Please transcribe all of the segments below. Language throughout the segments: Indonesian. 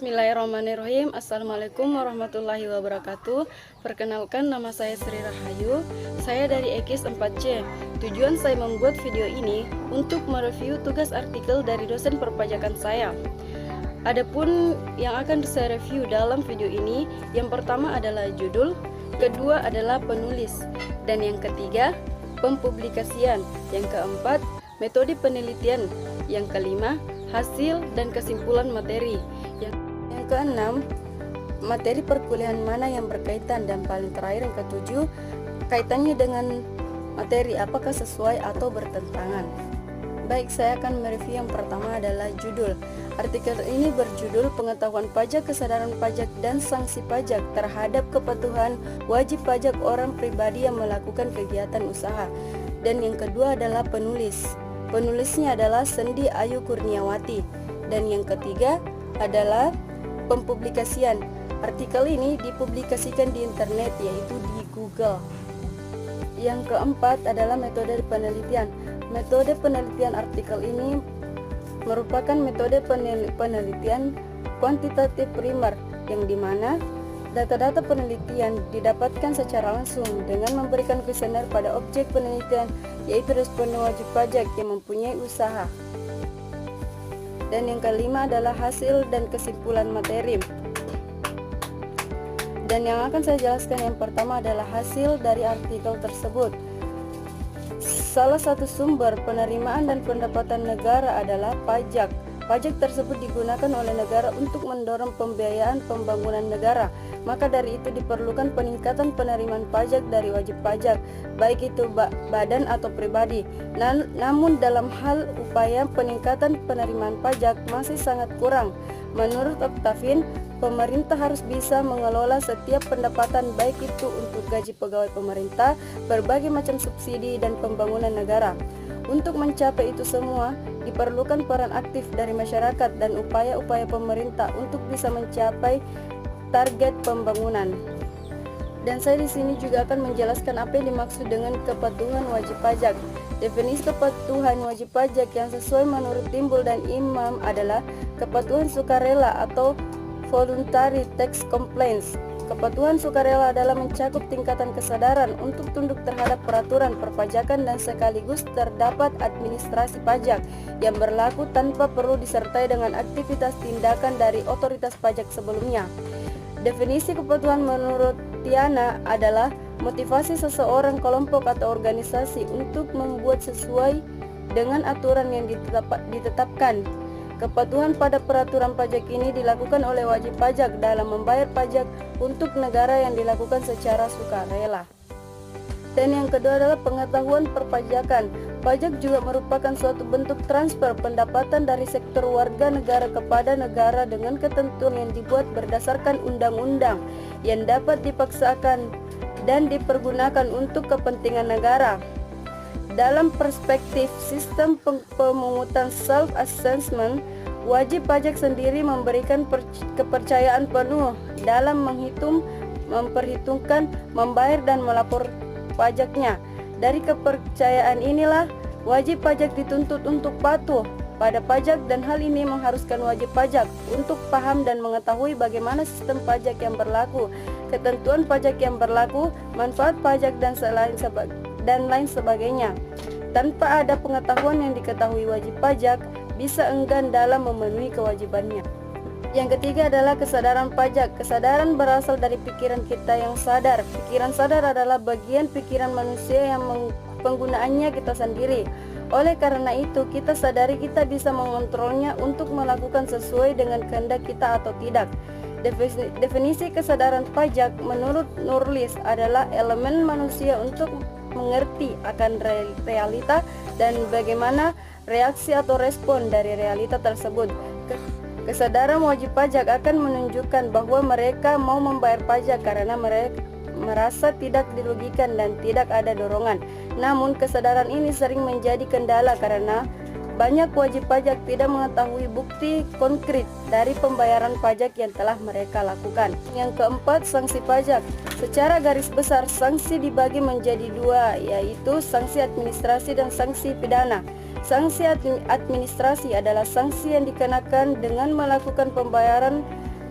Bismillahirrahmanirrahim. Assalamualaikum warahmatullahi wabarakatuh. Perkenalkan, nama saya Sri Rahayu. Saya dari EKIS 4C. Tujuan saya membuat video ini untuk mereview tugas artikel dari dosen perpajakan saya. Adapun yang akan saya review dalam video ini, yang pertama adalah judul, kedua adalah penulis, dan yang ketiga pempublikasian, yang keempat metode penelitian, yang kelima hasil dan kesimpulan materi, yang keenam materi perkuliahan mana yang berkaitan, dan paling terakhir yang ketujuh kaitannya dengan materi apakah sesuai atau bertentangan. Baik, saya akan mereview yang pertama adalah judul. Artikel ini berjudul Pengetahuan Pajak, Kesadaran Pajak, dan Sanksi Pajak terhadap Kepatuhan Wajib Pajak Orang Pribadi yang Melakukan Kegiatan Usaha. Dan yang kedua adalah penulis. Penulisnya adalah Sendi Ayu Kurniawati. Dan yang ketiga adalah pempublikasian. Artikel ini dipublikasikan di internet, yaitu di Google. Yang keempat adalah metode penelitian. Metode penelitian artikel ini merupakan metode penelitian kuantitatif primer, yang dimana data-data penelitian didapatkan secara langsung dengan memberikan kuesioner pada objek penelitian, yaitu responden wajib pajak yang mempunyai usaha. Dan yang kelima adalah hasil dan kesimpulan materi. Dan yang akan saya jelaskan yang pertama adalah hasil dari artikel tersebut. Salah satu sumber penerimaan dan pendapatan negara adalah pajak. Pajak tersebut digunakan oleh negara untuk mendorong pembiayaan pembangunan negara. Maka dari itu diperlukan peningkatan penerimaan pajak dari wajib pajak, baik itu badan atau pribadi. Namun dalam hal upaya peningkatan penerimaan pajak masih sangat kurang. Menurut Octavin, pemerintah harus bisa mengelola setiap pendapatan, baik itu untuk gaji pegawai pemerintah, berbagai macam subsidi, dan pembangunan negara. Untuk mencapai itu semua, diperlukan peran aktif dari masyarakat dan upaya-upaya pemerintah untuk bisa mencapai target pembangunan. Dan saya di sini juga akan menjelaskan apa yang dimaksud dengan kepatuhan wajib pajak. Definisi kepatuhan wajib pajak yang sesuai menurut Timbul dan Imam adalah kepatuhan sukarela atau voluntary tax compliance. Kepatuhan sukarela adalah mencakup tingkatan kesadaran untuk tunduk terhadap peraturan perpajakan dan sekaligus terdapat administrasi pajak yang berlaku tanpa perlu disertai dengan aktivitas tindakan dari otoritas pajak sebelumnya. Definisi kepatuhan menurut Tiana adalah motivasi seseorang, kelompok, atau organisasi untuk membuat sesuai dengan aturan yang ditetapkan. Kepatuhan pada peraturan pajak ini dilakukan oleh wajib pajak dalam membayar pajak untuk negara yang dilakukan secara sukarela. Dan yang kedua adalah pengetahuan perpajakan. Pajak juga merupakan suatu bentuk transfer pendapatan dari sektor warga negara kepada negara dengan ketentuan yang dibuat berdasarkan undang-undang yang dapat dipaksakan dan dipergunakan untuk kepentingan negara. Dalam perspektif sistem pemungutan self-assessment, wajib pajak sendiri memberikan kepercayaan penuh dalam memperhitungkan, membayar, dan melapor pajaknya. Dari kepercayaan inilah wajib pajak dituntut untuk patuh pada pajak, dan hal ini mengharuskan wajib pajak untuk paham dan mengetahui bagaimana sistem pajak yang berlaku, ketentuan pajak yang berlaku, manfaat pajak, dan lain sebagainya. Tanpa ada pengetahuan yang diketahui, wajib pajak bisa enggan dalam memenuhi kewajibannya. Yang ketiga adalah kesadaran pajak. Kesadaran berasal dari pikiran kita yang sadar. Pikiran sadar adalah bagian pikiran manusia yang penggunaannya kita sendiri. Oleh karena itu, kita sadari kita bisa mengontrolnya untuk melakukan sesuai dengan kehendak kita atau tidak. Definisi kesadaran pajak menurut Nurlis adalah elemen manusia untuk mengerti akan realita dan bagaimana reaksi atau respon dari realita tersebut. Kesadaran wajib pajak akan menunjukkan bahwa mereka mau membayar pajak karena mereka merasa tidak dirugikan dan tidak ada dorongan. Namun kesadaran ini sering menjadi kendala karena banyak wajib pajak tidak mengetahui bukti konkret dari pembayaran pajak yang telah mereka lakukan. Yang keempat, sanksi pajak. Secara garis besar, sanksi dibagi menjadi dua, yaitu sanksi administrasi dan sanksi pidana. Sanksi administrasi adalah sanksi yang dikenakan dengan melakukan pembayaran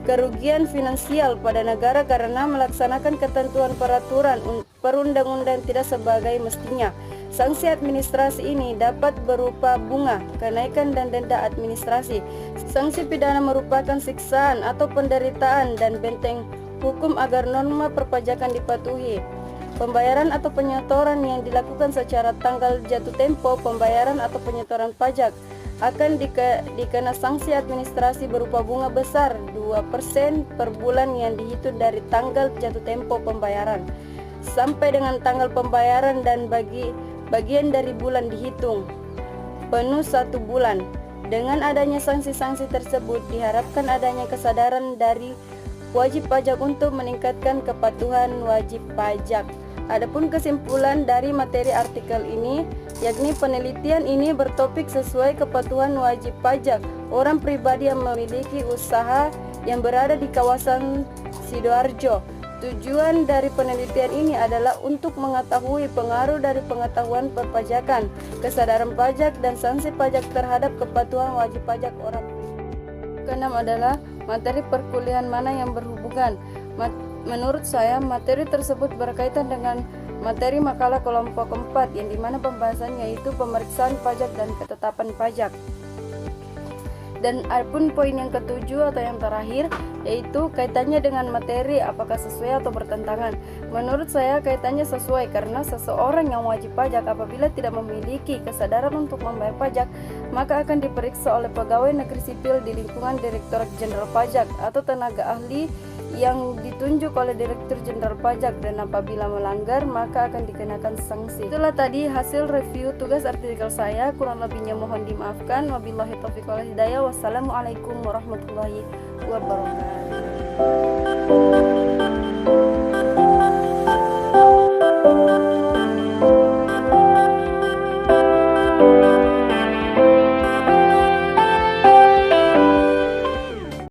kerugian finansial pada negara karena melaksanakan ketentuan peraturan perundang-undang tidak sebagai mestinya. Sanksi administrasi ini dapat berupa bunga, kenaikan dan denda administrasi. Sanksi pidana merupakan siksaan atau penderitaan dan benteng hukum agar norma perpajakan dipatuhi. Pembayaran atau penyetoran yang dilakukan secara tanggal jatuh tempo pembayaran atau penyetoran pajak akan dikena sanksi administrasi berupa bunga besar 2% per bulan yang dihitung dari tanggal jatuh tempo pembayaran sampai dengan tanggal pembayaran dan bagian dari bulan dihitung penuh 1 bulan. Dengan adanya sanksi-sanksi tersebut diharapkan adanya kesadaran dari wajib pajak untuk meningkatkan kepatuhan wajib pajak. Adapun kesimpulan dari materi artikel ini, yakni penelitian ini bertopik sesuai kepatuhan wajib pajak orang pribadi yang memiliki usaha yang berada di kawasan Sidoarjo. Tujuan dari penelitian ini adalah untuk mengetahui pengaruh dari pengetahuan perpajakan, kesadaran pajak, dan sanksi pajak terhadap kepatuhan wajib pajak orang pribadi. Keenam adalah materi perkuliahan mana yang berhubungan. Menurut saya, materi tersebut berkaitan dengan materi makalah kelompok 4 yang dimana pembahasannya yaitu pemeriksaan pajak dan ketetapan pajak. Dan adapun poin yang ketujuh atau yang terakhir yaitu kaitannya dengan materi apakah sesuai atau bertentangan. Menurut saya kaitannya sesuai karena seseorang yang wajib pajak apabila tidak memiliki kesadaran untuk membayar pajak maka akan diperiksa oleh pegawai negeri sipil di lingkungan Direktorat Jenderal Pajak atau tenaga ahli yang ditunjuk oleh Direktur Jenderal Pajak, dan apabila melanggar maka akan dikenakan sanksi. Itulah tadi hasil review tugas artikel saya, kurang lebihnya mohon dimaafkan. Wabillahi taufiq wal hidayah. Wassalamualaikum warahmatullahi wabarakatuh.